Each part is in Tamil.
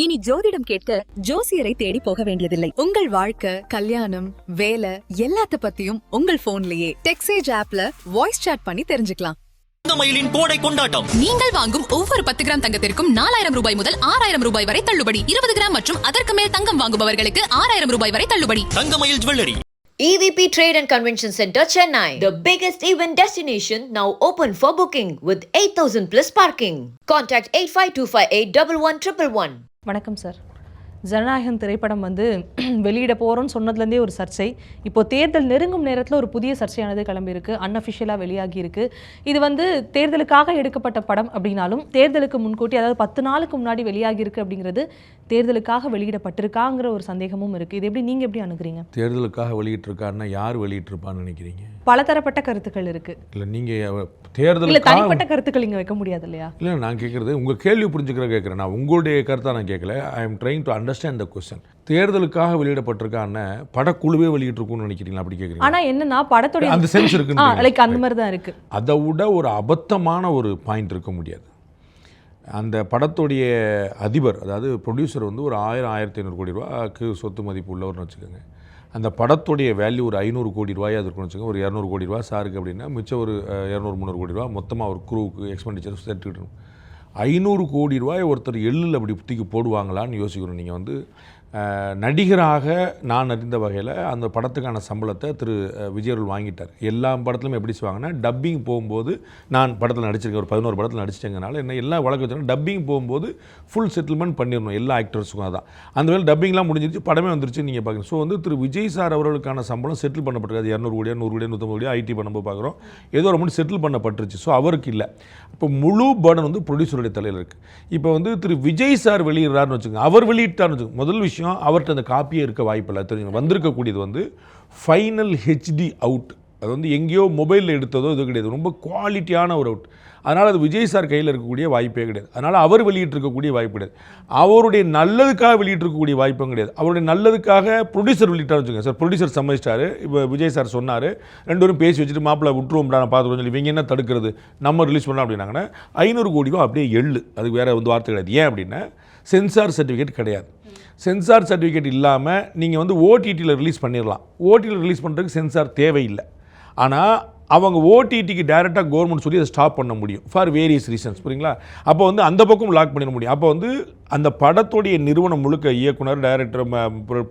இனி ஜோதிடம் கேட்க ஜோசியரை தேடி போக வேண்டியதில்லை. உங்கள் வாழ்க்கை, கல்யாணம், வேலை எல்லாத்த பத்தியும் உங்கள் போன்லயே டெக்ஸேஜ் ஆப்ல வாய்ஸ் சாட் பண்ணி தெரிஞ்சுக்கலாம். தங்கமயிலின் கோடை கொண்டாட்டம். நீங்கள் வாங்கும் ஒவ்வொரு 10 கிராம் தங்கத்திற்கும் 4000 ரூபாய் முதல் 6000 ரூபாய் வரை தள்ளுபடி. 20 கிராம் மற்றும் அதற்கு மேல் தங்கம் வாங்குபவர்களுக்கு 6000 ரூபாய் வரை தள்ளுபடி. தங்கமயில் jewellery. EVP Trade and Convention Center, Chennai. The biggest event destination now open for booking with 8,000 plus parking. Contact 8525811111. வணக்கம் சார். ஜனநாயகம் திரைப்படம் வெளியிட போகிறோன்னு சொன்னதுலேருந்தே ஒரு சர்ச்சை. இப்போது தேர்தல் நெருங்கும் நேரத்தில் ஒரு புதிய சர்ச்சையானது கிளம்பியிருக்கு, அன்அஃபிஷியலாக வெளியாகி இருக்கு. இது தேர்தலுக்காக எடுக்கப்பட்ட படம் அப்படின்னாலும் தேர்தலுக்கு முன்கூட்டி, அதாவது 10 நாளுக்கு முன்னாடி வெளியாகியிருக்கு அப்படிங்கிறது தேர்தலுக்காக வெளியிடப்பட்டிருக்காங்கிற ஒரு சந்தேகமும் இருக்குது. இது எப்படி நீங்கள் எப்படி அணுகுறீங்க? தேர்தலுக்காக வெளியிட்டிருக்காருன்னா யார் வெளியிட்டிருப்பான்னு நினைக்கிறீங்க? பலதரப்பட்ட கருத்துக்கள் இருக்குது. இல்லை நீங்கள் தேர்தல் தனிப்பட்ட கருத்துக்கள் இங்கே வைக்க முடியாது இல்லையா? இல்லை, நான் கேட்குறது உங்கள் கேள்வி புரிஞ்சுக்கிற கேட்குறேன். நான் உங்களுடைய கருத்தை நான் கேட்கல. I am trying to understand the question. தேர்தலுக்காக வெளியிடப்பட்டிருக்கான்னு படக்குழுவே வெளியிட்டிருக்குன்னு நினைக்கிறீங்களா? அப்படி கேட்குறீங்க. ஆனால் என்னன்னா படத்துடைய அந்த சென்ஸ் இருக்குன்னு அந்த மாதிரி தான் இருக்குது. அதை விட ஒரு அபத்தமான ஒரு பாயிண்ட் இருக்க முடியாது. அந்த படத்துடைய அதிபர், அதாவது ப்ரொடியூசர் ஒரு 1000-1500 கோடி ரூபாய்க்கு சொத்து மதிப்பு உள்ளவர்னு வச்சுக்கோங்க. அந்த படத்துடைய வேல்யூ ஒரு 500 கோடி ரூபாயாக இருக்குன்னு வச்சுக்கோங்க. ஒரு 200 கோடி ரூபா சாருக்கு அப்படின்னா மிச்சம் ஒரு 200-300 கோடி ரூபா மொத்தமாக ஒரு குரூவுக்கு எக்ஸ்பெண்டிச்சர் சேர்த்துக்கிட்டணும். 500 கோடி ரூபாய் ஒருத்தர் எள்ளில் அப்படி தூக்கி போடுவாங்களான்னு யோசிக்கணும். நீங்கள் நடிகராக நான் அறிந்த வகையில் அந்த படத்துக்கான சம்பளத்தை திரு விஜயர்கள் வாங்கிட்டார். எல்லா படத்துலையும் எப்படி செய்வாங்கன்னா, டப்பிங் போகும்போது நான் படத்தில் நடிச்சிருக்கேன், ஒரு 11 படத்தில் நடிச்சிட்டேங்கனால என்ன எல்லா வழக்கு வச்சாலும் டப்பிங் போகும்போது ஃபுல் செட்டில்மெண்ட் பண்ணிடணும் எல்லா ஆக்டர்ஸுக்கும். அதான் அந்த வேலை டப்பிங்லாம் முடிஞ்சிருச்சு, படமே வந்துருச்சு நீங்கள் பார்க்கணும். ஸோ திரு விஜய் சார் அவர்களுக்கான சம்பளம் செட்டில் பண்ணப்பட்டிருக்காது. 200 கோடியா 100 கோடியா 150 கோடியா ஐடி பண்ணும்போது பார்க்குறோம் ஏதோ ஒரு அமௌண்ட் செட்டில் பண்ணப்பட்டுருச்சு. ஸோ அவருக்கு இல்லை. இப்போ முழு பர்டன் ப்ரொடியூசருடைய தலையில் இருக்குது. இப்போ திரு விஜய் சார் வெளியிடுறாருன்னு வச்சுக்கோங்க. அவர் வெளியிட்டார்னு வச்சுக்கோங்க. முதல் விஷயம், அவர்கிட்ட அந்த காப்பியே இருக்க வாய்ப்பில்லை. தெரிஞ்சுங்க, வந்திருக்கக்கூடியது ஃபைனல் ஹெச்டி அவுட். அது எங்கேயோ மொபைலில் எடுத்ததோ இது கிடையாது, ரொம்ப குவாலிட்டியான ஒரு அவுட். அதனால் அது விஜய் சார் கையில் இருக்கக்கூடிய வாய்ப்பே கிடையாது. அதனால் அவர் வெளியிட்டிருக்கக்கூடிய வாய்ப்பு கிடையாது. அவருடைய நல்லதுக்காக வெளியிட்டிருக்கக்கூடிய வாய்ப்பும் கிடையாது. அவருடைய நல்லதுக்காக ப்ரொடியூசர் வெளியிட்டார்னு வச்சுக்கோங்க. சார் ப்ரொடியூசர் சம்மதிச்சிட்டாரு. இப்போ விஜய் சார் சொன்னார், 2 பேரும் பேசி வச்சுட்டு மாப்பிள்ளை விட்டுருவோம்டா நான் பார்த்துருவோம் சொல்லி இவங்க என்ன தடுக்கிறது, நம்ம ரிலீஸ் பண்ணலாம் அப்படின்னாங்கன்னா 500 கோடி ரூபா அப்படியே எள்ளு. அதுக்கு வேறு வார்த்தை கிடையாது. ஏன் அப்படின்னா சென்சார் சர்டிஃபிகேட் கிடையாது. சென்சார் சர்டிஃபிகேட் இல்லாமல் நீங்கள் ஓடிடியில் ரிலீஸ் பண்ணிடலாம். ஓடிடியில் ரிலீஸ் பண்ணுறதுக்கு சென்சார் தேவையில்லை. ஆனால் அவங்க ஓடிடிக்கு டைரெக்டாக கவர்மெண்ட் சொல்லி அதை ஸ்டாப் பண்ண முடியும் ஃபார் வேரியஸ் ரீசன்ஸ். புரியுங்களா? அப்போ அந்த பக்கம் லாக் பண்ணிட முடியும். அப்போ அந்த படத்துடைய நிறுவனம் முழுக்க, இயக்குனர், டைரக்டர்,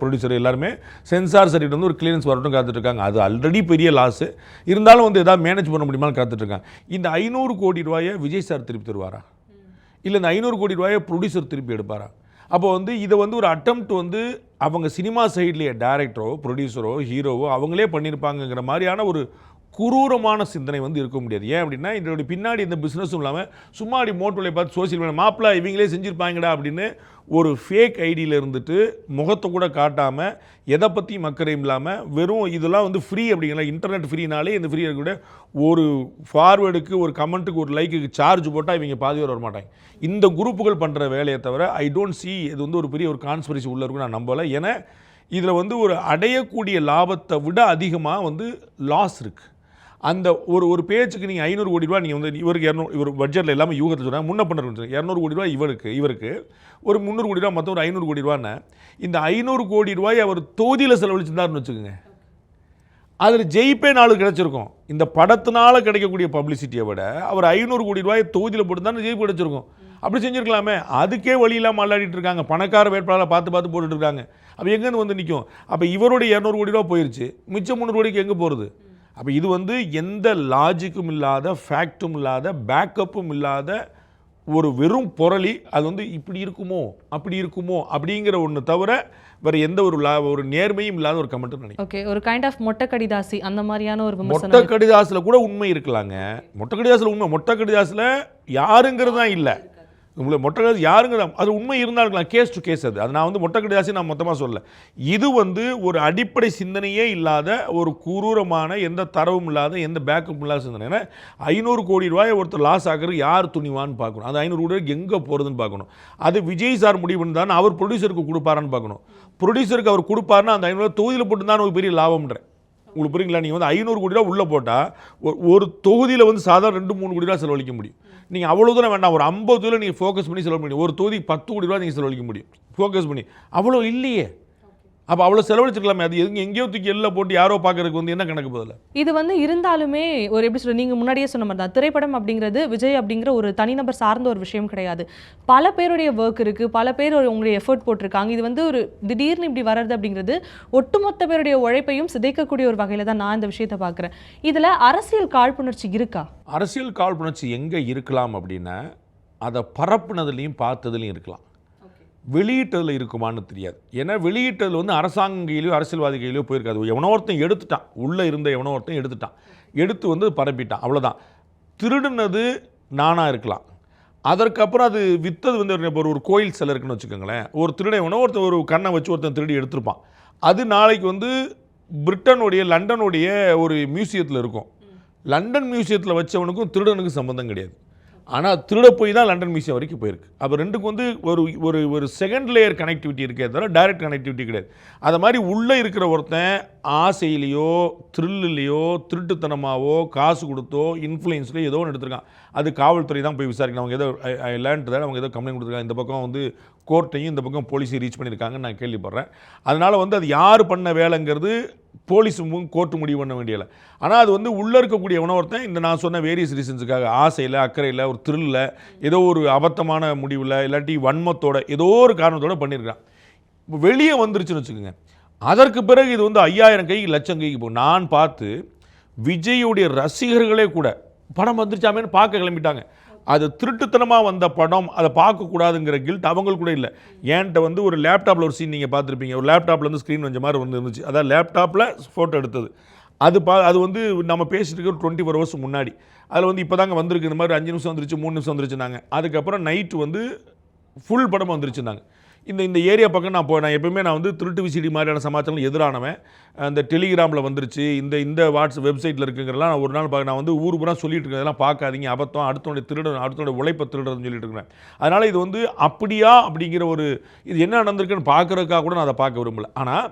ப்ரொடியூசர் எல்லாருமே சென்சார் சர்டிஃபிகேட் ஒரு கிளியரன்ஸ் வரட்டும் காத்துட்ருக்காங்க. அது ஆல்ரெடி பெரிய லாஸு. இருந்தாலும் எதாவது மேனேஜ் பண்ண முடியுமான்னு காத்துட்ருக்காங்க. இந்த 500 கோடி ரூபாயை விஜய் சார் திருப்பி தருவாரா? இல்லை இந்த 500 கோடி ரூபாயை ப்ரொடியூசர் திருப்பி எடுப்பாரா? அப்போ இதை ஒரு அட்டெம்ப்ட் அவங்க சினிமா சைட்லேயே டைரக்டரோ ப்ரொடியூசரோ ஹீரோவோ அவங்களே பண்ணியிருப்பாங்கங்கிற மாதிரியான ஒரு குரூரமான சிந்தனை இருக்க முடியாது. ஏன் அப்படின்னா இதோட பின்னாடி இந்த பிஸ்னஸும் இல்லாமல் சும்மா அப்படி மோட்டோவில் பார்த்து சோசியல் மீடியா மாப்பிள்ளை இவங்களே செஞ்சுருப்பாங்கடா அப்படின்னு ஒரு ஃபேக் ஐடியில் இருந்துட்டு முகத்தை கூட காட்டாமல் எதை பற்றியும் அக்கறையும் இல்லாமல் வெறும் இதெல்லாம் ஃப்ரீ அப்படிங்கிற இன்டர்நெட் ஃப்ரீனாலே இந்த ஃப்ரீ கூட ஒரு ஃபார்வேர்டுக்கு, ஒரு கமெண்ட்டுக்கு, ஒரு லைக்குக்கு சார்ஜ் போட்டால் இவங்க பாதி வர மாட்டாங்க. இந்த குரூப்புகள் பண்ணுற வேலையை தவிர ஐ டோன்ட் சி இது ஒரு பெரிய ஒரு கான்ஸ்பிரசி உள்ள இருக்குன்னு நான் நம்பலை. ஏன்னா இதில் ஒரு அடையக்கூடிய லாபத்தை விட அதிகமாக லாஸ் இருக்குது. அந்த ஒரு பேச்சுக்கு நீங்கள் 500 கோடி ரூபா நீங்கள் இவருக்கு 200, இவர் பட்ஜெட்டில் எல்லாமே யூகத்தை சொன்னாங்க, முன்ன பண்ண 200 கோடி ரூபா இவருக்கு ஒரு 300 கோடி ரூபா, மொத்தம் ஒரு 500 கோடி ரூபான்னு. இந்த 500 கோடி ரூபாய் அவர் தொகுதியில் செலவழிச்சிருந்தாருன்னு வச்சுக்கோங்க. அதில் ஜெயிப்பே 4 கிடச்சிருக்கும். இந்த படத்தினால கிடைக்கக்கூடிய பப்ளிசிட்டியை விட அவர் 500 கோடி ரூபாய் தொகுதியில் போட்டுருந்தாரு ஜெயிப்பு கிடச்சிருக்கும். அப்படி செஞ்சுருக்கலாமே. அதுக்கே வழி இல்லாமல் அல்லாடிட்டு இருக்காங்க. பணக்கார வேட்பாளரை பார்த்து போட்டுட்டு இருக்காங்க. அப்போ எங்கேருந்து நிற்கும்? அப்போ இவருடைய 200 கோடி ரூபா போயிடுச்சு, மிச்சம் 300 கோடிக்கு எங்கே போகிறது? அப்போ இது எந்த லாஜிக்கும் இல்லாத, ஃபேக்டும் இல்லாத, பேக்கப்பும் இல்லாத ஒரு வெறும் பொருளி. அது இப்படி இருக்குமோ அப்படி இருக்குமோ அப்படிங்கிற ஒன்று தவிர வேறு எந்த ஒரு நேர்மையும் இல்லாத ஒரு கமெண்ட்னு நினைக்கிறேன். ஓகே, ஒரு கைண்ட் ஆஃப் மொட்டை கடிதாசி அந்த மாதிரியான ஒரு விமர்சனம். மொட்டை கடிதாசில் கூட உண்மை இருக்கலாங்க. மொட்டை கடிதாசில் உண்மை, மொட்டை கடிதாசில் யாருங்கிறது தான் இல்லை. உங்களை மொட்டை கடிதாசி யாருங்கிற அது உண்மை இருந்தால் இருக்கலாம். கேஸ் டு கேஸ் அது நான் மொட்டை கடிதாசி நான் மொத்தமாக சொல்லலை. இது ஒரு அடிப்படை சிந்தனையே இல்லாத, ஒரு குரூரமான, எந்த தரவும் இல்லாத, எந்த பேக்கப் இல்லாத சிந்தனை. ஏன்னா 500 கோடி ரூபாயை ஒருத்தர் லாஸ் ஆகிறது யார் துணிவான்னு பார்க்கணும். அது 500 கோடி எங்கே போகிறதுன்னு பார்க்கணும். அது விஜய் சார் முடிவு பண்ணான்னு அவர் ப்ரொடியூசருக்கு கொடுப்பாரான்னு பார்க்கணும். ப்ரொடியூசருக்கு அவர் கொடுப்பாருன்னா அந்த 500 தொகுதியில் போட்டுருந்தான்னு ஒரு பெரிய லாபம்ன்ற. உங்களுக்கு புரியுங்களா? நீங்கள் 500 கோடி ரூபா உள்ளே போட்டால் ஒரு தொகுதியில் சாதாரண 2-3 கோடி ரூபா செலவழிக்க முடியும். நீங்கள் அவ்வளோ தூரம் வேண்டாம், ஒரு 50 தூரம் நீங்கள் ஃபோக்கஸ் பண்ணி செலவு பண்ணி, ஒரு தொகுதி 10 கோடி ரூபா நீங்கள் செலவழிக்க முடியும் ஃபோக்கஸ் பண்ணி, அவ்வளோ இல்லையே. அப்போ அவ்வளோ செலவழிச்சிருக்கலாமே, அது எங்கேயோ தூக்கி எல்லாம் போட்டு யாரோ பார்க்கறதுக்கு வந்து என்ன கணக்கு போதில்ல. இது வந்து இருந்தாலுமே ஒரு எப்படி சொல்ல, நீங்கள் முன்னாடியே சொன்ன மாதிரி தான், திரைப்படம் அப்படிங்கிறது விஜய் அப்படிங்கிற ஒரு தனிநபர் சார்ந்த ஒரு விஷயம் கிடையாது. பல பேருடைய ஒர்க் இருக்குது, பல பேர் உங்களுடைய எஃபர்ட் போட்டிருக்காங்க. இது வந்து ஒரு திடீர்னு இப்படி வர்றது அப்படிங்கிறது ஒட்டுமொத்த பேருடைய உழைப்பையும் சிதைக்கக்கூடிய ஒரு வகையில் தான் நான் இந்த விஷயத்தை பார்க்குறேன். இதில் அரசியல் காழ்ப்புணர்ச்சி இருக்கா? அரசியல் காழ்ப்புணர்ச்சி எங்கே இருக்கலாம் அப்படின்னா, அதை பரப்புனதுலையும் பார்த்ததுலையும் இருக்கலாம், வெளியிட்டதில் இருக்குமான்னு தெரியாது. ஏன்னா வெளியிட்டதில் வந்து அரசாங்கம் கையிலையோ அரசியல்வாதி கையிலையோ போயிருக்காது. எவனோ ஒருத்தன் எடுத்துட்டான், உள்ளே இருந்த எவனோ ஒருத்தன் எடுத்து வந்து பரப்பிட்டான், அவ்வளோதான். திருடுனது நானாக இருக்கலாம், அதற்கப்புறம் அது விற்றது வந்து இப்போ ஒரு கோயில் சிலை இருக்குன்னு வச்சுக்கோங்களேன், ஒரு திருடன் எவனோ ஒருத்தன் ஒரு கண்ணை வச்சு ஒருத்தன் திருடி எடுத்திருப்பான். அது நாளைக்கு வந்து பிரிட்டனுடைய லண்டனுடைய ஒரு மியூசியத்தில் இருக்கும். லண்டன் மியூசியத்தில் வச்சவனுக்கும் திருடனுக்கும் சம்மந்தம் கிடையாது. ஆனால் திருட போய் தான் லண்டன் மியூசியம் வரைக்கும் போயிருக்கு. அப்போ ரெண்டுக்கும் வந்து ஒரு செகண்ட் லேயர் கனெக்டிவிட்டி இருக்கே தவிர டைரக்ட் கனெக்டிவிட்டி கிடையாது. அது மாதிரி உள்ளே இருக்கிற ஒருத்தன் ஆசையிலையோ த்ரில்லையோ திருட்டுத்தனமாவோ காசு கொடுத்தோ இன்ஃப்ளூயன்ஸ்லையோ ஏதோ ஒன்று எடுத்திருக்கான். அது காவல்துறை தான் போய் விசாரிக்கணும். அவங்க ஏதோ லேண்ட் அவங்க ஏதோ கம்ப்ளைண்ட் கொடுத்துருக்காங்க, இந்த பக்கம் வந்து கோர்ட்டையும் இந்த பக்கம் போலீஸையும் ரீச் பண்ணியிருக்காங்கன்னு நான் கேள்விப்படுறேன். அதனால் வந்து அது யார் பண்ண வேலைங்கிறது போலீஸும் கோர்ட்டு முடிவு பண்ண வேண்டியலை. ஆனால் அது வந்து உள்ளே இருக்கக்கூடிய ஒருத்தன் இந்த நான் சொன்ன வேரியஸ் ரீசன்ஸுக்காக ஆசையில் அக்கறையில் ஒரு த்ரில்லில் ஏதோ ஒரு அபத்தமான முடிவில் இல்லாட்டி வன்மத்தோட ஏதோ ஒரு காரணத்தோடு பண்ணியிருக்கான். இப்போ வெளியே வந்துருச்சுன்னு வச்சுக்கோங்க, அதற்கு பிறகு இது வந்து 5000 கைக்கு லட்சம் கைக்கு போகும். நான் பார்த்து விஜயுடைய ரசிகர்களே கூட படம் வந்துருச்சாமேன்னு பார்க்க கிளம்பிட்டாங்க. அது திருட்டுத்தனமாக வந்த படம், அதை பார்க்கக்கூடாதுங்கிற கில்ட் அவங்களுக்கு கூட இல்லை. என்கிட்ட வந்து ஒரு லேப்டாப்பில் ஒரு சீன் நீங்கள் பார்த்துருப்பீங்க, ஒரு லேப்டாப்பில் வந்து ஸ்க்ரீன் வந்த மாதிரி வந்து இருந்துச்சு, அதான் லேப்டாப்பில் ஃபோட்டோ எடுத்தது. அது வந்து நம்ம பேசிட்டு இருக்க ஒரு 24 hours முன்னாடி. அதில் வந்து இப்போ தாங்க வந்திருக்கு, இந்த மாதிரி 5 நிமிஷம் வந்துருச்சு 3 நிமிஷம் வந்துருச்சுனாங்க. அதுக்கப்புறம் நைட்டு வந்து ஃபுல் படம் வந்துருச்சுனாங்க. இந்த ஏரியா பக்கம் நான் எப்பவுமே நான் வந்து திருட்டு விசிடி மாதிரியான சமாச்சாரம் எதிரானவன். அந்த டெலிகிராமில் வந்துருச்சு, இந்த வாட்ஸ்அப் வெப்சைட்டில் இருக்குங்கிறலாம் நான் ஒரு நாள் நான் வந்து ஊர் பூரா சொல்லிட்டு இருக்கேன், இதெல்லாம் பார்க்காதீங்க, அபத்தம், அடுத்தோடைய உழைப்பை திருடுறதுன்னு சொல்லிட்டு இருக்கிறேன். அதனால் இது வந்து அப்படியா அப்படிங்கிற இது என்ன நடந்திருக்குன்னு பார்க்குறதுக்காக கூட நான் அதை பார்க்க விரும்பலை. ஆனால்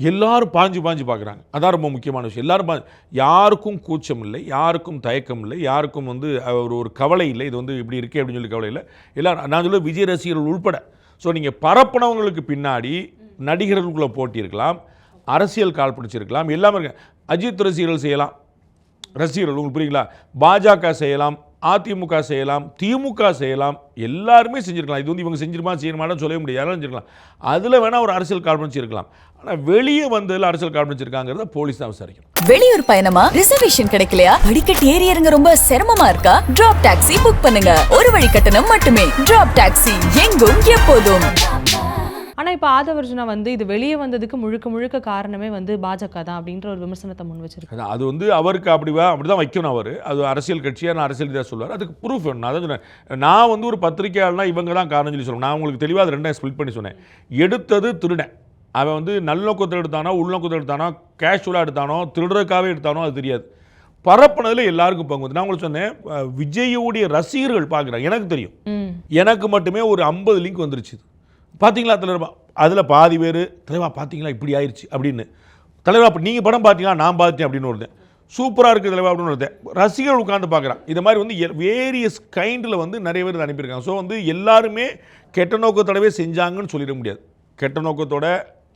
எல்லாரும் பாஞ்சு பார்க்குறாங்க, அதான் ரொம்ப முக்கியமான விஷயம். எல்லாரும் யாருக்கும் கூச்சம் இல்லை, யாருக்கும் தயக்கம் இல்லை, யாருக்கும் வந்து ஒரு கவலை இல்லை, இது வந்து இப்படி இருக்கே அப்படின்னு சொல்லி கவலை இல்லை. எல்லாரும் நான் சொல்ல விஜய் ரசிகர்கள் உள்பட. ஸோ நீங்கள் பரப்புனவங்களுக்கு பின்னாடி நடிகர்களுக்குள்ளே போட்டி இருக்கலாம், அரசியல் கால் பிடிச்சிருக்கலாம், எல்லாமே இருக்கு. அஜித் ரசிகர்கள் செய்யலாம், ரசிகர்கள் உங்களுக்கு புரியுங்களா, பாஜக செய்யலாம், அதிமுக செய்யலாம், திமுக செய்யலாம், எல்லாருமே செஞ்சுருக்கலாம். இது வந்து இவங்க செய்யணுமான்னு சொல்ல முடியாது, யாரும் செஞ்சுருக்கலாம். அதில் வேணால் ஒரு அரசியல் கால் பிடிச்சிருக்கலாம். ஆனால் வெளியே வந்ததில் அரசியல் கால் பிடிச்சிருக்காங்கிறத போலீஸ் தான் விசாரிக்கணும். வெளியூர் பயணமா, ரிசர்வேஷன் கிடைக்கலையா, அடிக்கடி ஏறி இறங்க ரொம்ப சிரமமா இருக்கா? டிராப் டாக்ஸி புக் பண்ணுங்க. ஒரு வழி கட்டணம் மட்டுமே. டிராப் டாக்ஸி, எங்கும் எப்போதும். ஆனால் இப்போ ஆதவர்ஜுனா வந்து இது வெளியே வந்ததுக்கு முழுக்க காரணமே வந்து பாஜக தான் அப்படின்ற ஒரு விமர்சனத்தை முன் வச்சிருக்காரு. அது வந்து அவருக்கு அப்படி தான் வைக்கணும். அவர் அது அரசியல் கட்சியாக நான் அரசியல் இதாக சொல்லுவார், அதுக்கு ப்ரூஃப் வேணும். நான் தான் சொன்னேன், நான் வந்து ஒரு பத்திரிகையாளனா இவங்க தான் காரணம் சொல்லி சொல்லுவேன். நான் உங்களுக்கு தெளிவாக அது ரெண்டாக ஸ்பிளிட் பண்ணி சொன்னேன். எடுத்தது திருடன், அவன் வந்து நல்லோக்கத்தில் எடுத்தானோ உள்நோக்கத்தில் எடுத்தானோ கேஷுவலாக எடுத்தானோ திருடுறதுக்காகவே எடுத்தானோ அது தெரியாது. பரப்புனதில் எல்லாருக்கும் பங்கு வந்து. நான் உங்களுக்கு சொன்னேன், விஜயோடைய ரசிகர்கள் பார்க்குறாங்க, எனக்கு தெரியும். எனக்கு மட்டுமே ஒரு 50 லிங்க் வந்துருச்சு. பார்த்தீங்களா தலைவா, அதில் பாதி பேர் தலைவா பார்த்தீங்களா இப்படி ஆயிடுச்சு அப்படின்னு, தலைவா அப்போ நீங்கள் படம் பார்த்தீங்களா நான் பார்த்தேன் அப்படின்னு ஒருத்தன், சூப்பராக இருக்குது தலைவா அப்படின்னு ஒருத்தன், ரசிகர்கள் உட்காந்து பார்க்குறான். இது மாதிரி வந்து வேரியஸ் கைண்டில் வந்து நிறைய பேர் அனுப்பியிருக்காங்க. ஸோ வந்து எல்லாருமே கெட்ட நோக்கத்தோடவே செஞ்சாங்கன்னு சொல்லிட முடியாது. கெட்ட நோக்கத்தோட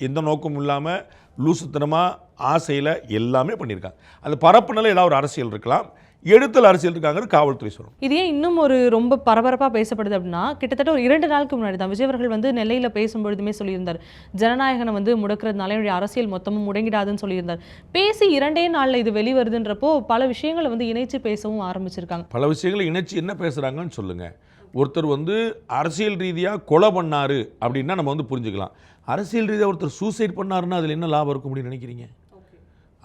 எந்த நோக்கமும் இல்லாமல் லூசுத்தனமாக ஆசையில் எல்லாமே பண்ணியிருக்காங்க. அது பரப்புனால ஏதாவது ஒரு அரசியல் இருக்கலாம், எடுத்தல் அரசியல் இருக்காங்க காவல்துறை சொல்லணும். இது ஏன் இன்னும் ஒரு ரொம்ப பரபரப்பாக பேசப்படுது அப்படின்னா, கிட்டத்தட்ட ஒரு 2 நாளுக்கு முன்னாடி தான் விஜய் அவர்கள் வந்து நெல்லையில் பேசும்பொழுதுமே சொல்லியிருந்தார், ஜனநாயகனை வந்து முடக்கிறதுனால என்னுடைய அரசியல் மொத்தமும் முடங்கிடாதுன்னு சொல்லியிருந்தார். பேசி 2 நாளில் இது வெளிவருதுன்றப்போ பல விஷயங்களை வந்து இணைச்சு பேசவும் ஆரம்பிச்சிருக்காங்க. பல விஷயங்களை இணைச்சு என்ன பேசுகிறாங்கன்னு சொல்லுங்கள். ஒருத்தர் வந்து அரசியல் ரீதியாக கொலை பண்ணார் அப்படின்னா நம்ம வந்து புரிஞ்சுக்கலாம். அரசியல் ரீதியாக ஒருத்தர் சூசைட் பண்ணாருன்னா அதில் என்ன லாபம் இருக்கும் அப்படின்னு நினைக்கிறீங்க?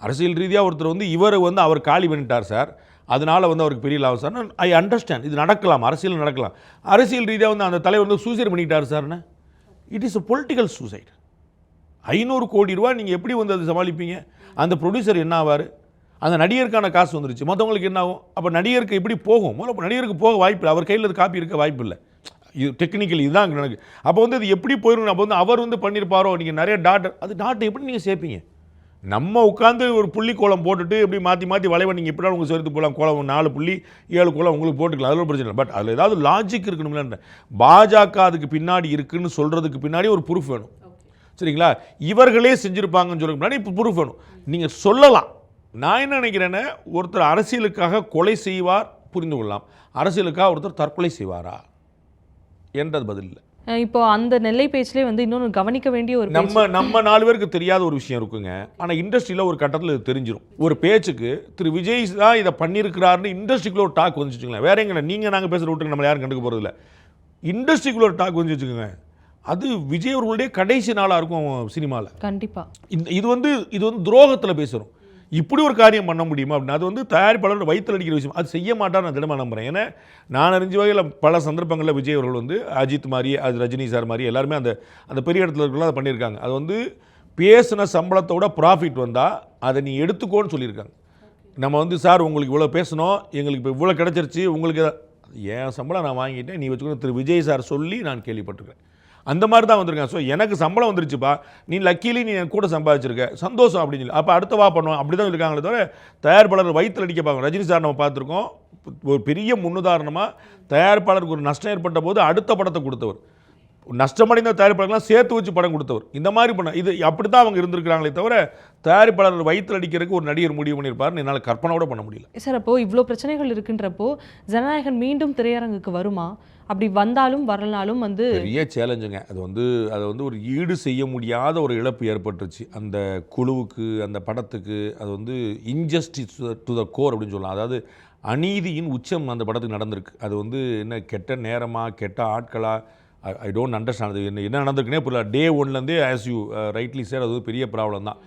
அரசியல் ரீதியாக ஒருத்தர் வந்து இவர் வந்து அவர் காலி பண்ணிட்டார் சார், அதனால் வந்து அவருக்கு பெரிய லாபம் சார், ஐ அண்டர்ஸ்டாண்ட், இது நடக்கலாம், அரசியல் நடக்கலாம். அரசியல் ரீதியாக வந்து அந்த தலைவர் வந்து சூசைட் பண்ணிட்டார் சார்னு, it is a political suicide. 500 கோடி ரூபா நீங்கள் எப்படி வந்து அதை சமாளிப்பீங்க? அந்த ப்ரொடியூசர் என்ன ஆவார்? அந்த நடிகருக்கான காசு வந்துருச்சு, மற்றவங்களுக்கு என்ன ஆகும்? அப்போ நடிகருக்கு எப்படி போகும்? முதல்ல நடிகருக்கு போக வாய்ப்பு இல்லை, அவர் கையில் அது காப்பி இருக்க வாய்ப்பு இல்லை. இது டெக்னிக்கலி இதுதான் எனக்கு. அப்போ வந்து அது எப்படி போயிடும்? அப்போ வந்து அவர் வந்து பண்ணியிருப்பாரோ, நீங்கள் நிறைய டாட்டை எப்படி நீங்கள் சேர்ப்பீங்க? நம்ம உட்காந்து ஒரு புள்ளி கோலம் போட்டுட்டு இப்படி மாற்றி மாற்றி வளைவ நீங்கள் இப்படி உங்கள் சேர்த்து போகலாம் கோலம் 4 புள்ளி 7 கோலம் உங்களுக்கு போட்டுக்கலாம், அதில் பிரச்சனை இல்லை. பட் அதில் ஏதாவது லாஜிக் இருக்கணும்ல. பாஜக அதுக்கு பின்னாடி இருக்குன்னு சொல்கிறதுக்கு பின்னாடி ஒரு ப்ரூஃப் வேணும், சரிங்களா? இவர்களே செஞ்சுருப்பாங்கன்னு சொல்லுங்க முன்னாடி இப்போ ப்ரூஃப் வேணும். நீங்கள் சொல்லலாம். நான் என்ன நினைக்கிறேன்னா, ஒருத்தர் அரசியலுக்காக கொலை செய்வார் புரிந்து கொள்ளலாம், அரசியலுக்காக ஒருத்தர் தற்கொலை செய்வாரா என்றது பதில் இல்லை. இப்போ அந்த நெல்லை பேச்சிலே வந்து இன்னொன்று கவனிக்க வேண்டிய ஒரு நம்ம 4 பேருக்கு தெரியாத ஒரு விஷயம் இருக்குங்க. ஆனால் இண்டஸ்ட்ரியில் ஒரு கட்டத்தில் இது தெரிஞ்சிடும். ஒரு பேச்சுக்கு திரு விஜய் தான் இதை பண்ணியிருக்கிறாருன்னு இண்டஸ்ட்ரிக்குள்ள ஒரு டாக் வந்து வச்சுக்கோங்களேன். வேற எங்கே நீங்கள் நாங்கள் பேசுகிற விட்டுங்க, நம்ம யாரும் கண்டுக்க போகிறதில்ல. இண்டஸ்ட்ரிக்குள்ள ஒரு டாக் வந்து வச்சுக்கோங்க, அது விஜய் அவர்களுடைய கடைசி நாளாக இருக்கும் சினிமாவில். கண்டிப்பாக இது வந்து துரோகத்தில் பேசுகிறோம். இப்படி ஒரு காரியம் பண்ண முடியுமா அப்படின்னு. அது வந்து தயாரிப்பாளர் வயிற்றில் அடிக்கிற விஷயம். அது செய்ய மாட்டார் நான் தினமாக நம்புகிறேன். ஏன்னா நான் அறிஞ்ச வகையில் பல சந்தர்ப்பங்களில் விஜய் அவர்கள் வந்து அஜித் மாதிரி, அது ரஜினி சார் மாதிரி எல்லாருமே அந்த பெரிய இடத்துல இருக்கலாம் அதை பண்ணியிருக்காங்க. அது வந்து பேசின சம்பளத்தோட ப்ராஃபிட் வந்தால் அதை நீ எடுத்துக்கோன்னு சொல்லியிருக்காங்க. நம்ம வந்து சார் உங்களுக்கு இவ்வளோ பேசணும், எங்களுக்கு இப்போ இவ்வளோ கிடச்சிருச்சு, உங்களுக்கு என் சம்பளம் நான் வாங்கிட்டேன், நீ வச்சுக்கணும் திரு விஜய் சார் சொல்லி நான் கேள்விப்பட்டிருக்கேன். அந்த மாதிரி தான் வந்திருக்கேன். ஸோ எனக்கு சம்பளம் வந்துருச்சுப்பா, நீ லக்கிலி நீ கூட சம்பாதிச்சிருக்க, சந்தோஷம் அப்படின்னு சொல்லி அப்போ அடுத்த வா பண்ணுவோம் அப்படி தான் இருக்காங்களே தவிர தயாரிப்பாளர் வயிற்றில் அடிக்க பார்க்கணும். ரஜினி சார் நம்ம பார்த்துருக்கோம், ஒரு பெரிய முன்னுதாரணமாக தயாரிப்பாளருக்கு ஒரு நஷ்டம் ஏற்பட்ட போது அடுத்த படத்தை கொடுத்தவர், நஷ்டமடைந்த தயாரிப்பாளர்கள்லாம் சேர்த்து வச்சு படம் கொடுத்தவர். இந்த மாதிரி பண்ண இது அப்படி தான் அவங்க இருந்திருக்கிறாங்களே தவிர தயாரிப்பாளர் வயிற்றில் அடிக்கிறதுக்கு ஒரு நடிகர் முடிவு பண்ணியிருப்பாருன்னு என்னால் கற்பனை கூட பண்ண முடியல. சார், அப்போது இவ்வளோ பிரச்சனைகள் இருக்குன்றப்போ ஜனநாயகன் மீண்டும் திரையரங்குக்கு வருமா? அப்படி வந்தாலும் வரலனாலும் வந்து பெரிய சேலஞ்சுங்க. அது வந்து ஒரு ஈடு செய்ய முடியாத ஒரு இழப்பு ஏற்பட்டுருச்சு அந்த குழுவுக்கு, அந்த படத்துக்கு. அது வந்து இன்ஜஸ்டிஸ் டு த கோர் அப்படின்னு சொல்லலாம். அதாவது அநீதியின் உச்சம் அந்த படத்துக்கு நடந்திருக்கு. அது வந்து என்ன கெட்ட நேரமாக கெட்ட ஆட்களா, ஐ டோன்ட் அண்டர்ஸ்டாண்ட். அது என்ன நடந்திருக்குன்னே புரியல. டே 1லேருந்தே ஆஸ் யூ ரைட்லி சார் அது பெரிய ப்ராப்ளம் தான்.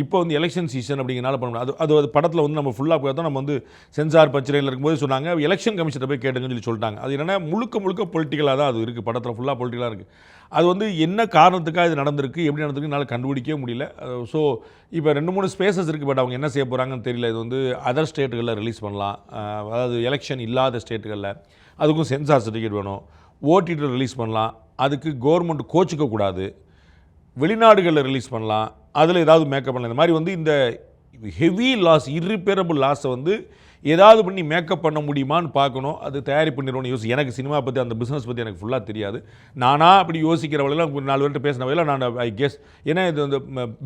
இப்போ வந்து எலெக்ஷன் சீசன் அப்படிங்கிறனால பண்ண முடியும். அது படத்தில் வந்து நம்ம ஃபுல்லாக பார்த்தோம். நம்ம வந்து சென்சார் பச்சனையில் இருக்கும்போது சொன்னாங்க எலெக்ஷன் கமிஷனை போய் கேட்டுங்கன்னு சொல்லிட்டாங்க. அது என்னென்னா முழுக்க பொலிட்டிக்கலாக தான் அது இருக்குது. படத்தில் ஃபுல்லாக பொலிட்டிக்கலாக இருக்குது. அது வந்து என்ன காரணத்துக்காக இது நடந்திருக்கு, எப்படி நடந்திருக்கு என்னால் கண்டுபிடிக்கவே முடியல. ஸோ இப்போ 2-3 ஸ்பேசஸ் இருக்குது. பட் அவங்க என்ன செய்ய போகிறாங்கன்னு தெரியல. இது வந்து அதர் ஸ்டேட்டுகளில் ரிலீஸ் பண்ணலாம், அதாவது எலெக்ஷன் இல்லாத ஸ்டேட்டுகளில். அதுக்கும் சென்சார் சர்டிஃபிகேட் வேணும். ஓடிடியில் ரிலீஸ் பண்ணலாம், அதுக்கு கவர்மெண்ட் கோச்சிக்கக்கூடாது. வெளிநாடுகளில் ரிலீஸ் பண்ணலாம், அதில் ஏதாவது மேக்கப் பண்ணலாம். இந்த மாதிரி வந்து இந்த ஹெவி லாஸ், இர்ரிப்பேரபிள் லாஸை வந்து ஏதாவது பண்ணி மேக்கப் பண்ண முடியுமான்னு பார்க்கணும். அது தயாரிப்பு நிறுவனம் எனக்கு சினிமா பற்றி அந்த பிஸ்னஸ் பற்றி எனக்கு ஃபுல்லாக தெரியாது. நானாக அப்படி யோசிக்கிறவளெல்லாம் 4 பேர்கிட்ட பேசின வகையில் நான் ஐ கெஸ். ஏன்னா இது வந்து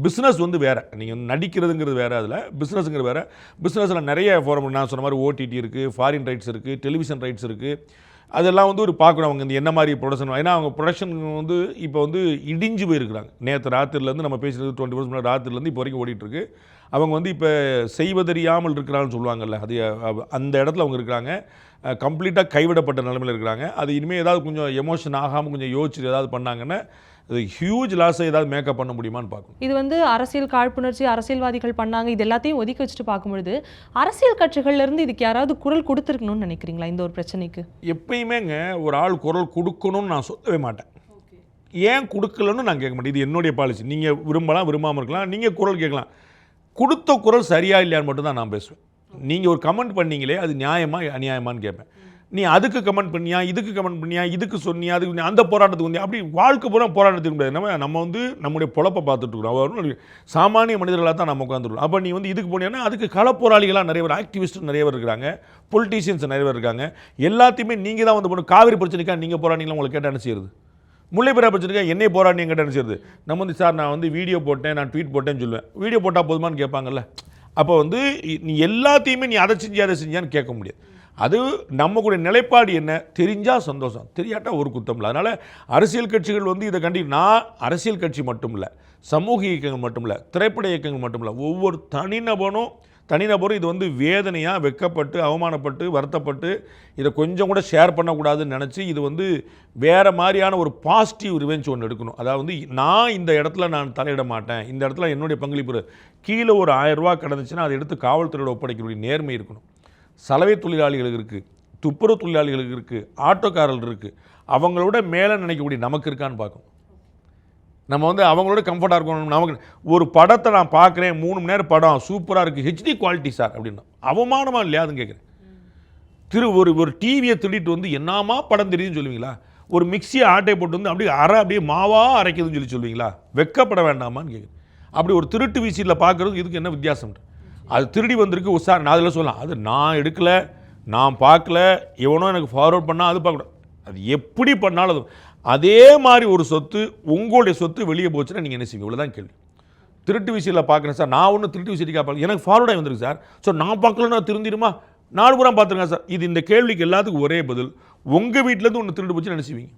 பிஸ்னஸ் வந்து வேறு, நீங்கள் நடிக்கிறதுங்கிறது வேறு, அதில் பிஸ்னஸுங்கிறது வேறு. பிஸ்னஸில் நிறைய ஃபார்ம் நான் சொன்ன மாதிரி ஓடிடி இருக்குது, ஃபாரின் ரைட்ஸ் இருக்குது, டெலிவிஷன் ரைட்ஸ் இருக்குது. அதெல்லாம் வந்து ஒரு பார்க்கணும் அவங்க இந்த என்ன மாதிரி ப்ரொடக்ஷன். ஏன்னா அவங்க ப்ரொடக்ஷன் வந்து இப்போ வந்து இடிஞ்சு போயிருக்கிறாங்க. நேற்று ராத்திரிலேருந்து நம்ம பேசுகிறது 20 வருஷம் முன்னாடி ராத்திரிலேருந்து இப்போ வரைக்கும் ஓடிட்டுருக்கு. அவங்க வந்து இப்போ செய்வதறியாமல் இருக்கிறாங்கன்னு சொல்லுவாங்கல்ல, அது அந்த இடத்துல அவங்க இருக்கிறாங்க. கம்ப்ளீட்டாக கைவிடப்பட்ட நிலைமையில் இருக்கிறாங்க. அது இனிமேல் ஏதாவது கொஞ்சம் எமோஷன் ஆகாமல் கொஞ்சம் யோசிச்சு ஏதாவது பண்ணாங்கன்னா அது ஹியூஜ் லாஸை ஏதாவது மேக்கப் பண்ண முடியுமான்னு பார்க்கணும். இது வந்து அரசியல் காழ்ப்புணர்ச்சி, அரசியல்வாதிகள் பண்ணாங்க, இது எல்லாத்தையும் ஒதுக்கி வச்சுட்டு பார்க்கும்பொழுது அரசியல் கட்சிகள்லேருந்து இதுக்கு யாராவது குரல் கொடுத்துருக்கணும்னு நினைக்கிறீங்களா? இந்த ஒரு பிரச்சனைக்கு எப்பயுமேங்க ஒரு ஆள் குரல் கொடுக்கணும்னு நான் சொல்லவே மாட்டேன். ஏன் கொடுக்கலன்னு நான் கேட்க மாட்டேன். இது என்னுடைய பாலிசி. நீங்கள் விரும்பலாம், விரும்பாமல் இருக்கலாம், நீங்கள் குரல் கேட்கலாம். கொடுத்த குரல் சரியா இல்லையான்னு மட்டும் தான் நான் பேசுவேன். நீங்கள் ஒரு கமெண்ட் பண்ணீங்களே அது நியாயமா அநியாயமானு கேட்பேன். நீ அதுக்கு கமெண்ட் பண்ணியா, இதுக்கு கமெண்ட் பண்ணியா, இதுக்கு சொன்னியா, அதுக்கு அந்த போராட்டத்துக்கு வந்தியா, அப்படி வாழ்க்கை பூரா போராட்டத்துக்கு முடியாது. நம்ம வந்து நம்முடைய பொழப்பை பார்த்துட்டு இருக்கிறோம். சாமானிய மனிதர்களாக தான் நம்ம உட்காந்துருக்கோம். அப்போ நீ வந்து இதுக்கு போனீங்கன்னா அதுக்கு களப்போராளிகளாக நிறைய பேர், ஆக்டிவிஸ்ட் நிறைய பேர் இருக்காங்க, பொலிட்டீஷியன்ஸ் நிறைய பேர் இருக்காங்க. எல்லாத்தையுமே நீங்கள் தான் வந்து போகணும். காவிரி பிரச்சனைக்காக நீங்கள் போராடிங்களா, உங்களுக்கு கேட்டால் என்ன செய்யுது? முல்லைப்பெரியார் பிரச்சனைக்காக என்னை போராடி எங்கிட்ட என்ன செய்யுது? நம்ம வந்து சார் நான் வந்து வீடியோ போட்டேன், நான் ட்வீட் போட்டேன்னு சொல்லுவேன். வீடியோ போட்டால் போதுமான்னு கேட்பாங்கல்ல. அப்போ வந்து நீ எல்லாத்தையுமே நீ அதை செஞ்சான்னு கேட்க முடியாது. அது நம்ம கூட நிலைப்பாடு என்ன, தெரிஞ்சால் சந்தோஷம், தெரியாட்டா ஒரு குத்தம் இல்லை. அதனால் அரசியல் கட்சிகள் வந்து இதை நான் அரசியல் கட்சி மட்டும் இல்லை, சமூக இயக்கங்கள் மட்டும் இல்லை, திரைப்பட இயக்கங்கள் மட்டும் இல்லை, ஒவ்வொரு தனிநபரும் இது வந்து வேதனையாக வெட்கப்பட்டு, அவமானப்பட்டு, வருத்தப்பட்டு இதை கொஞ்சம் கூட ஷேர் பண்ணக்கூடாதுன்னு நினச்சி இது வந்து வேறு மாதிரியான ஒரு பாசிட்டிவ் ரிவெஞ்ச் ஒன்று எடுக்கணும். அதாவது நான் இந்த இடத்துல நான் தலையிட மாட்டேன், இந்த இடத்துல என்னுடைய பங்களிப்பு கீழே ஒரு 1000 ரூபா கிடந்துச்சுன்னா அதை எடுத்து காவல்துறையோட ஒப்படைக்கக்கூடிய நேர்மை இருக்கணும். சலவை தொழிலாளிகளுக்கு இருக்குது, துப்புரவு தொழிலாளிகளுக்கு இருக்குது, ஆட்டோக்காரர்கள் இருக்குது. அவங்களோட மேலே நினைக்கக்கூடிய நமக்கு இருக்கான்னு பார்க்கணும். நம்ம வந்து அவங்களோட கம்ஃபர்ட்டாக இருக்கணும். நமக்கு ஒரு படத்தை நான் பார்க்குறேன், 3 மணி நேரம் படம் சூப்பராக இருக்குது, ஹெச்டி குவாலிட்டி சார் அப்படின்னா அவமானமாக இல்லையா அதுன்னு கேட்குறேன். ஒரு டிவியை திருடிட்டு வந்து என்னமா படம் தெரியுதுன்னு சொல்லுவீங்களா? ஒரு மிக்சியை ஆட்டை போட்டு வந்து அப்படியே அப்படியே மாவாக அரைக்குதுன்னு சொல்லுவீங்களா? வெக்கப்பட வேண்டாமான்னு கேட்குறேன். அப்படி ஒரு திருட்டு விசியில் பார்க்குறது இதுக்கு என்ன வித்தியாசம்? அது திருடி வந்திருக்கு உஷார், நான் அதில் சொல்லலாம், அது நான் எடுக்கலை, நான் பார்க்கல, எவனோ எனக்கு ஃபார்வர்ட் பண்ணால் அது பார்க்கக்கூடாது. அது எப்படி பண்ணாலும் அதே மாதிரி ஒரு சொத்து உங்களுடைய சொத்து வெளியே போச்சுன்னா நீங்கள் என்ன செய்வீங்க? இவ்வளோதான் கேள்வி. திருட்டு விசியில் பார்க்குறேன் சார், நான் ஒன்றும் திருட்டு விசிட்டிக்காக பார்க்கல, எனக்கு ஃபார்வர்டாக வந்திருக்கு சார், ஸோ நான் பார்க்கலன்னா திருந்திடுமா? நாலு பூரா பார்த்துருங்க சார். இது இந்த கேள்விக்கு எல்லாத்துக்கும் ஒரே பதில், உங்கள் வீட்டிலேருந்து ஒன்று திருட்டு போச்சுன்னு என்ன செய்வீங்க?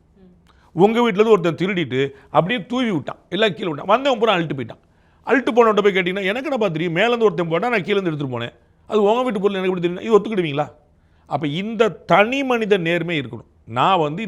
உங்கள் வீட்டிலேருந்து ஒருத்தன் திருடிட்டு அப்படியே தூவி விட்டான், எல்லாம் கீழே விட்டான், வந்தவன் பூரா அழுட்டு போயிட்டான். அழுட்டு போனவன்ட்ட போய் கேட்டிங்கன்னா எனக்கு என்ன தெரியும், மேலேருந்து ஒருத்தன் போட்டால் நான் கீழேருந்து எடுத்துகிட்டு போனேன், அது உங்கள் வீட்டு பொருள் எனக்கு எப்படி தெரியும்? இது ஒத்துக்கிடுவீங்களா? அப்போ இந்த தனி மனித நேர்மை இருக்கணும். நான் வந்து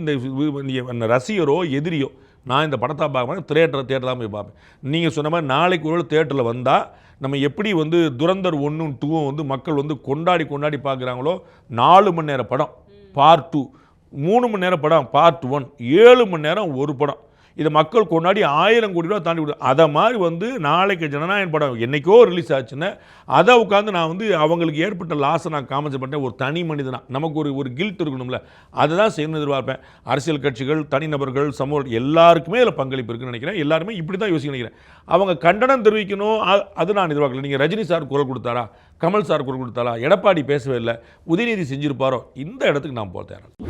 இந்த ரசிகரோ எதிரியோ நான் இந்த படத்தை பார்க்க தேட்டர் தான் போய் பார்ப்பேன். நீங்கள் சொன்ன மாதிரி நாளைக்கு ஒரு தேட்டரில் வந்தால் நம்ம எப்படி வந்து துரந்தர் 1 2 வந்து மக்கள் வந்து கொண்டாடி பார்க்குறாங்களோ, 4 மணி நேரம் படம் பார்ட் 2, 3 மணி நேரம் படம் பார்ட் 1, 7 மணி நேரம் ஒரு படம், இதை மக்கள் கொண்டாடி 1000 கோடி ரூபா தாண்டி விடுது. அதை மாதிரி வந்து நாளைக்கு ஜனநாயகன் படம் என்றைக்கோ ரிலீஸ் ஆச்சுன்னா அதை உட்காந்து நான் வந்து அவங்களுக்கு ஏற்பட்ட லாஸை நான் காமென்ட் பண்ணேன். ஒரு தனி மனிதனா நமக்கு ஒரு கில்ட் இருக்கணும்ல, அதை தான் செய்யணும் எதிர்பார்ப்பேன். அரசியல் கட்சிகள், தனிநபர்கள், சமூகம் எல்லாருக்குமே இதில் பங்களிப்பு இருக்குன்னு நினைக்கிறேன். எல்லாருமே இப்படி தான் யோசிக்க நினைக்கிறேன். அவங்க கண்டனம் தெரிவிக்கணும், அது நான் எதிர்பார்க்கல. நீங்கள் ரஜினி சார் குரல் கொடுத்தாரா, கமல் சார் குரல் கொடுத்தாரா, எடப்பாடி பேசவே இல்லை, உதயநிதி செஞ்சிருப்பாரோ, இந்த இடத்துக்கு நான் போக தேவை.